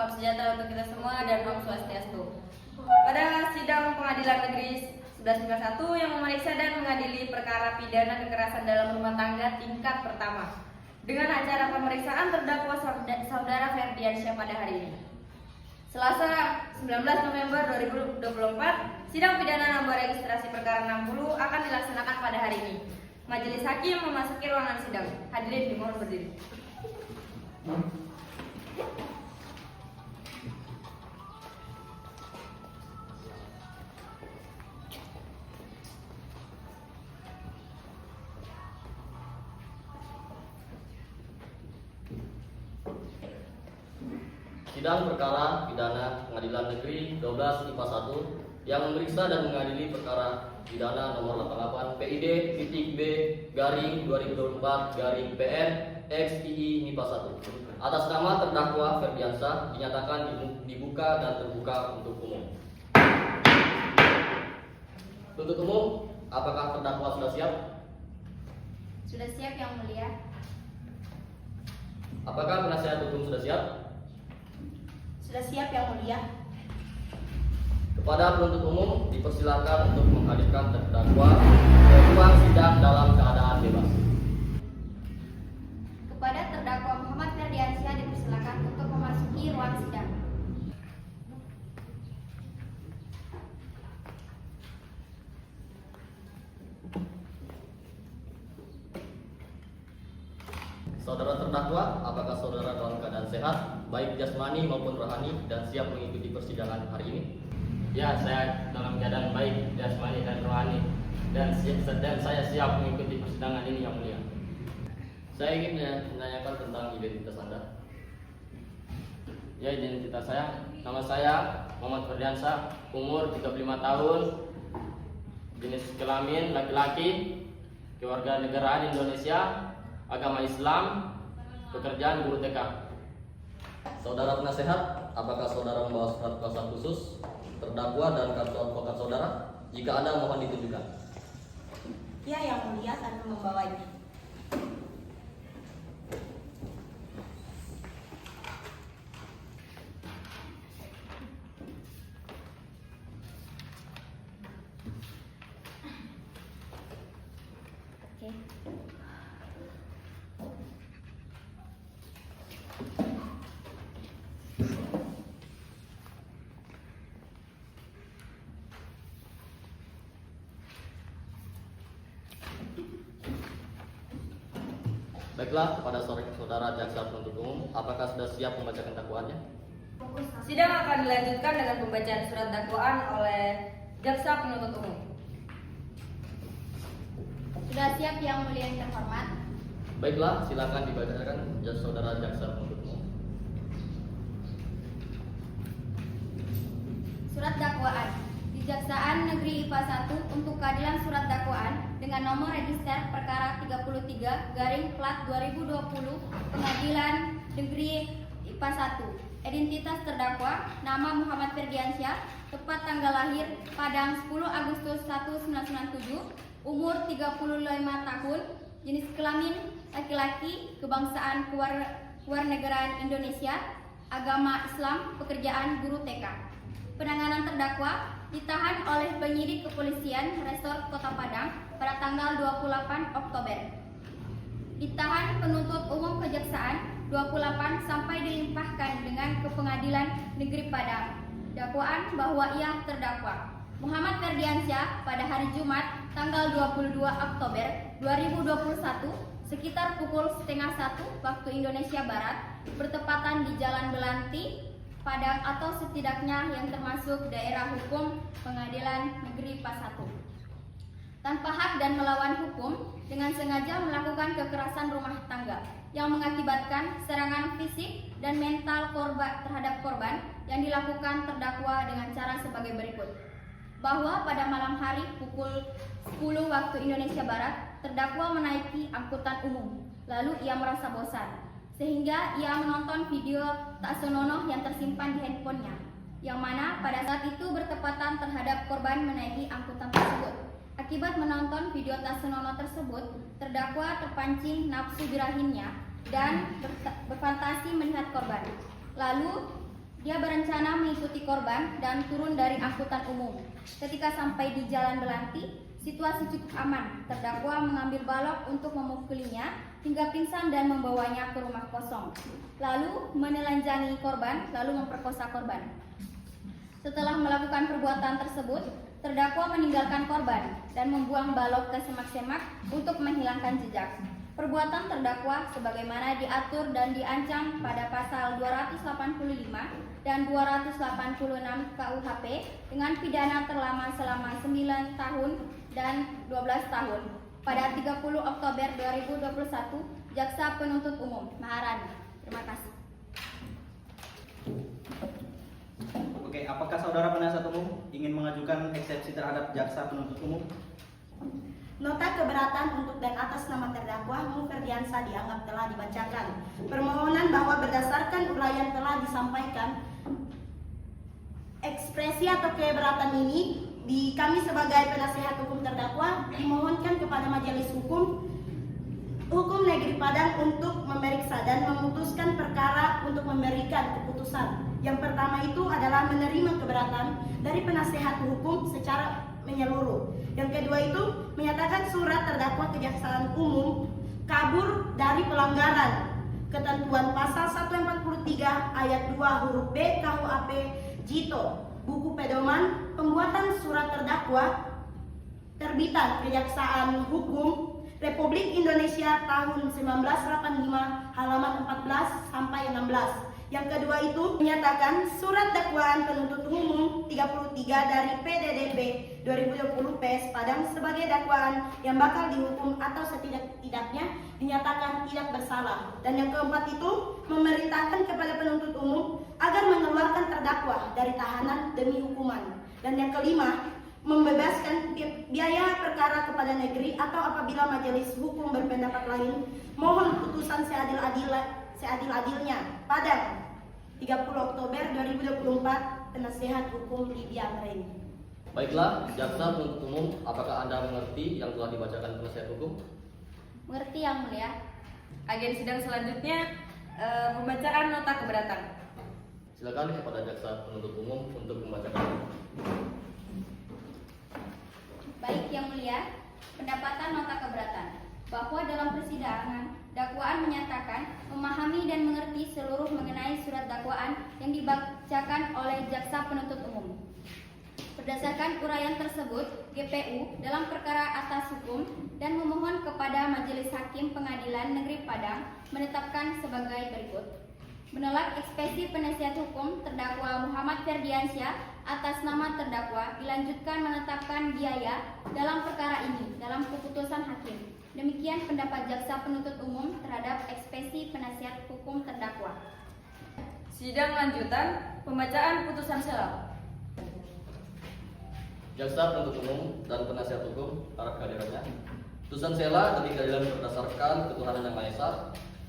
salam sejahtera untuk kita semua dan Om Swastiastu. Pada sidang Pengadilan Negeri 1191 yang memeriksa dan mengadili perkara pidana kekerasan dalam rumah tangga tingkat pertama dengan acara pemeriksaan terdakwa saudara Ferdiansyah pada hari ini. Selasa 19 November 2024, sidang pidana nomor registrasi perkara 60 akan dilaksanakan pada hari ini. Majelis hakim memasuki ruangan sidang. Hadirin dimohon berdiri. Sidang perkara pidana Pengadilan Negeri 12 IPA 1 yang memeriksa dan mengadili perkara pidana nomor 88 PID titik B garing 2024 garing PN XII MIPA 1 atas nama terdakwa Ferdiansyah dinyatakan dibuka dan terbuka untuk umum. Tuntut umum, apakah terdakwa sudah siap? Sudah siap, Yang Mulia. Apakah penasihat hukum sudah siap? Sudah siap, Yang Mulia. Kepada penuntut umum dipersilakan untuk menghadirkan terdakwa ke ruang sidang dalam keadaan bebas. Kepada terdakwa Muhammad Ferdiansyah dipersilakan untuk memasuki ruang sidang. Saudara terdakwa, apakah saudara dalam keadaan sehat, baik jasmani maupun rohani, dan siap mengikuti persidangan hari ini? Ya, saya dalam keadaan baik, jasmani dan rohani, dan saya siap mengikuti persidangan ini, Yang Mulia. Saya ingin menanyakan tentang identitas Anda. Ya, identitas saya, nama saya Muhammad Ferdiansyah, umur 35 tahun, jenis kelamin laki-laki, kewarganegaraan Indonesia, agama Islam, pekerjaan guru TK. Saudara penasehat, apakah saudara membawa surat kuasa khusus, terdakwa dan kartu advokat saudara? Jika Anda mohon ditunjukkan. Ya, Yang Mulia, saya membawanya. Oke. Baiklah, kepada saudara jaksa penuntut umum, apakah sudah siap membacakan dakwaannya? Sidang akan dilanjutkan dengan pembacaan surat dakwaan oleh jaksa penuntut umum. Sudah siap, Yang Mulia yang terhormat. Baiklah, silakan dibacakan saudara jaksa penuntut umum. Surat dakwaan. Kejaksaan Negeri IPA 1 untuk keadilan surat dakwaan dengan nomor register perkara 33 garing plat 2020 Pengadilan Negeri IPA 1. Identitas terdakwa nama Muhammad Ferdiansyah, tepat tanggal lahir Padang 10 Agustus 1997, umur 35 tahun, jenis kelamin laki-laki, kebangsaan kewarganegaraan Indonesia, agama Islam, pekerjaan guru TK. Penanganan terdakwa ditahan oleh penyidik kepolisian Resort Kota Padang pada tanggal 28 Oktober. Ditahan penuntut umum kejaksaan 28 sampai dilimpahkan dengan ke Pengadilan Negeri Padang. Dakwaan bahwa ia terdakwa Muhammad Ferdiansyah pada hari Jumat tanggal 22 Oktober 2021 sekitar pukul 12:30 waktu Indonesia Barat bertepatan di Jalan Belanti Padang atau setidaknya yang termasuk daerah hukum Pengadilan Negeri IPA 1. Tanpa hak dan melawan hukum dengan sengaja melakukan kekerasan rumah tangga yang mengakibatkan serangan fisik dan mental terhadap korban yang dilakukan terdakwa dengan cara sebagai berikut. Bahwa pada malam hari pukul 10 waktu Indonesia Barat, terdakwa menaiki angkutan umum. Lalu ia merasa bosan, sehingga ia menonton video tak senonoh yang tersimpan di handphonenya, yang mana pada saat itu bertepatan terhadap korban menaiki angkutan tersebut. Akibat menonton video tak senonoh tersebut, terdakwa terpancing nafsu birahinya dan berfantasi melihat korban. Lalu Dia berencana mengikuti korban dan turun dari angkutan umum. Ketika sampai di Jalan Belanti, situasi cukup aman. Terdakwa mengambil balok untuk memukulinya hingga pingsan dan membawanya ke rumah kosong. Lalu menelanjangi korban, lalu memperkosa korban. Setelah melakukan perbuatan tersebut, terdakwa meninggalkan korban dan membuang balok ke semak-semak untuk menghilangkan jejak. Perbuatan terdakwa sebagaimana diatur dan diancam pada pasal 285 dan 286 KUHP dengan pidana terlama selama 9 tahun dan 12 tahun. Pada 30 Oktober 2021, Jaksa Penuntut Umum Maharani. Terima kasih. Oke, apakah saudara penasihat umum ingin mengajukan eksepsi terhadap jaksa penuntut umum? Nota keberatan untuk dan atas nama terdakwa Mu Ferdiansa dianggap telah dibacakan. Permohonan bahwa berdasarkan uraian telah disampaikan, ekspresi atau keberatan ini kami sebagai penasihat hukum terdakwa dimohonkan kepada Majelis Hukum Negeri Padang untuk memeriksa dan memutuskan perkara untuk memberikan keputusan. Yang pertama itu adalah menerima keberatan dari penasihat hukum secara menyeluruh. Yang kedua itu menyatakan surat terdakwa Kejaksaan Umum kabur dari pelanggaran ketentuan pasal 143 ayat 2 huruf B KUHP Jito, buku pedoman pembuatan surat terdakwa terbitan Kejaksaan Hukum Republik Indonesia tahun 1985 halaman 14 sampai 16. Yang kedua itu menyatakan surat dakwaan penuntut umum 33 dari PDDB 2020 PS Padang sebagai dakwaan yang bakal dihukum atau setidak-tidaknya dinyatakan tidak bersalah. Dan yang keempat itu memerintahkan kepada penuntut umum agar mengeluarkan terdakwa dari tahanan demi hukuman. Dan yang kelima, membebaskan biaya perkara kepada negeri atau apabila majelis hukum berpendapat lain, mohon putusan seadil-adilnya. Padang 30 Oktober 2024, Penasihat Hukum Lydia Mreni. Baiklah, jaksa penuntut umum, apakah Anda mengerti yang telah dibacakan penasihat hukum? Mengerti Yang Mulia. Agenda sidang selanjutnya pembacaan nota keberatan. Silakan kepada jaksa penuntut umum untuk membacakan. Baik Yang Mulia, pendapatan nota keberatan bahwa dalam persidangan dakwaan menyatakan memahami dan mengerti seluruh mengenai surat dakwaan yang dibacakan oleh jaksa penuntut umum. Berdasarkan uraian tersebut, GPU dalam perkara atas hukum dan memohon kepada Majelis Hakim Pengadilan Negeri Padang menetapkan sebagai berikut. Menolak ekspresi penasihat hukum terdakwa Muhammad Ferdiansyah atas nama terdakwa dilanjutkan menetapkan biaya dalam perkara ini dalam keputusan hakim. Demikian pendapat jaksa penuntut umum terhadap ekspresi penasihat hukum terdakwa. Sidang lanjutan pembacaan putusan sela. Jaksa penuntut umum dan penasihat hukum harap kehadirannya. Putusan sela dari keadilan berdasarkan ketuhanan yang Maha Esa,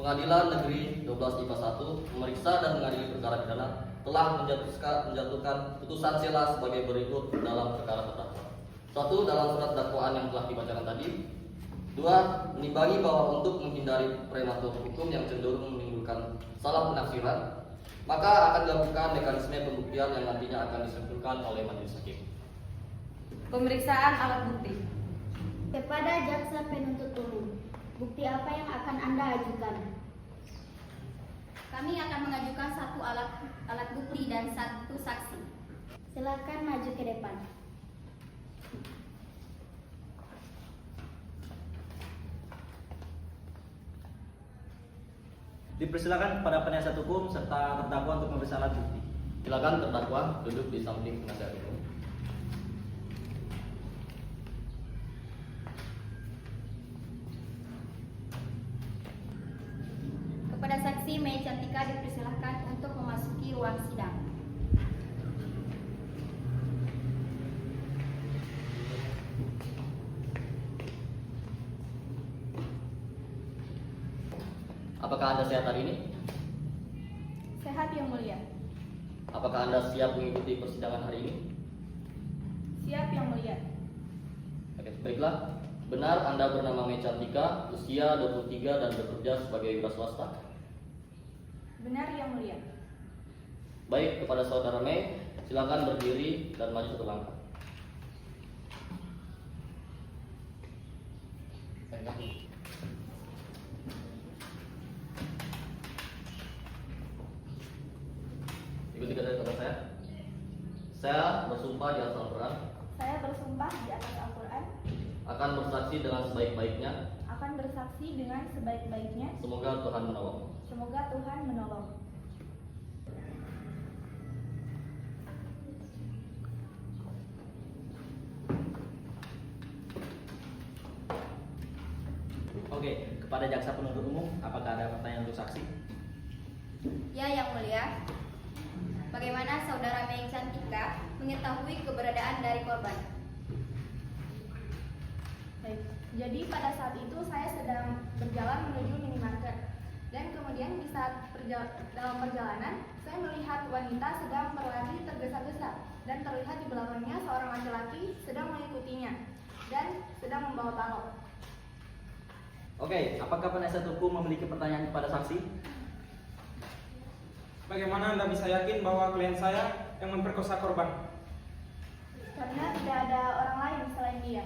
Pengadilan Negeri 12 IPA 1 memeriksa dan mengadili perkara pidana telah menjatuhkan putusan sela sebagai berikut dalam perkara terdakwa. 1. Dalam surat dakwaan yang telah dibacakan tadi. 2. Menimbangi bahwa untuk menghindari prematur hukum yang cenderung menimbulkan salah penafsiran, maka akan dilakukan mekanisme pembuktian yang nantinya akan disimpulkan oleh majelis hakim. Pemeriksaan alat bukti. Kepada jaksa penuntut umum, bukti apa yang akan Anda ajukan? Kami akan mengajukan satu alat bukti dan satu saksi. Silakan maju ke depan. Dipersilakan kepada penasihat hukum serta terdakwa untuk memeriksa alat bukti. Silakan terdakwa duduk di samping penasihat hukum. Kepada saksi Mei Cantika dipersilahkan untuk memasuki ruang sidang. Apakah Anda sehat hari ini? Sehat Yang Mulia. Apakah Anda siap mengikuti persidangan hari ini? Siap Yang Mulia. Oke, baiklah. Benar Anda bernama Mei Cantika, usia 23 dan bekerja sebagai wira swasta? Benar Yang Mulia. Baik, kepada saudara Mei, silakan berdiri dan maju satu langkah. Ikuti kata saya. Saya bersumpah di atas Al-Quran Saya bersumpah di atas Al-Quran akan bersaksi dengan sebaik-baiknya. akan bersaksi dengan sebaik-baiknya. Semoga Tuhan menolong. Semoga Tuhan menolong. Oke, kepada jaksa penuntut umum, apakah ada pertanyaan untuk saksi? Ya, Yang Mulia. Bagaimana saudara Mei Cantika mengetahui keberadaan dari korban? Baik. Jadi pada saat itu saya sedang berjalan menuju minimarket dan kemudian di saat dalam perjalanan saya melihat wanita sedang berlari tergesa-gesa dan terlihat di belakangnya seorang laki-laki sedang mengikutinya dan sedang membawa balok. Oke, apakah penasihat hukum memiliki pertanyaan kepada saksi? Bagaimana Anda bisa yakin bahwa klien saya yang memperkosa korban? Karena tidak ada orang lain selain dia.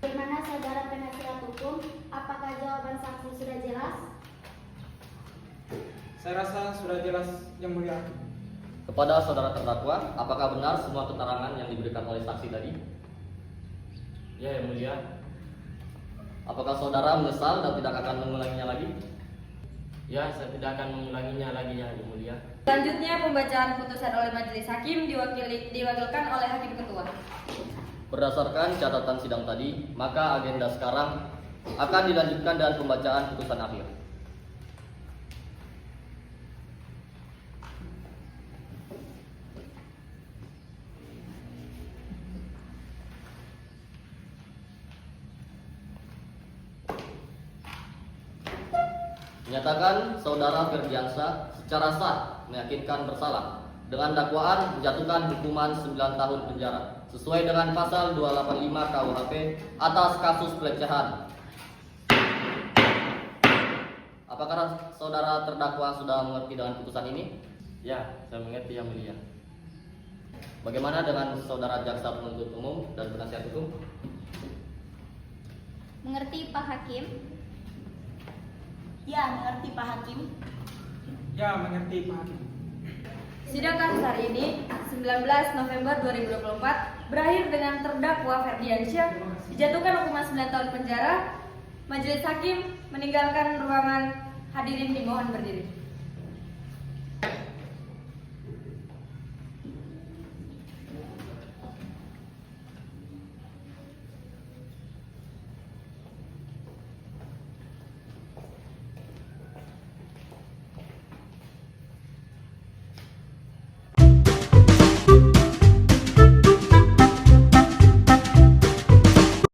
Bagaimana saudara penasihat hukum? Apakah jawaban saksi sudah jelas? Saya rasa sudah jelas, Yang Mulia. Kepada saudara terdakwa, apakah benar semua keterangan yang diberikan oleh saksi tadi? Ya, Yang Mulia. Apakah saudara menyesal dan tidak akan mengulanginya lagi? Ya, saya tidak akan mengulanginya lagi, Yang Mulia. Selanjutnya pembacaan putusan oleh majelis hakim diwakilkan oleh hakim ketua. Berdasarkan catatan sidang tadi, maka agenda sekarang akan dilanjutkan dengan pembacaan putusan akhir. Menyatakan saudara Ferdiansa secara sah meyakinkan bersalah dengan dakwaan menjatuhkan hukuman 9 tahun penjara sesuai dengan pasal 285 KUHP atas kasus pelecehan. Apakah saudara terdakwa sudah mengerti dengan putusan ini? Ya, saya mengerti, Yang Mulia. Bagaimana dengan saudara jaksa penuntut umum dan penasihat hukum? Mengerti Pak Hakim? Ya, mengerti Pak Hakim. Ya, mengerti Pak Hakim. Sidang kasus hari ini 19 November 2024 berakhir dengan terdakwa Ferdiansyah dijatuhkan hukuman 9 tahun penjara. Majelis hakim meninggalkan ruangan, hadirin dimohon berdiri.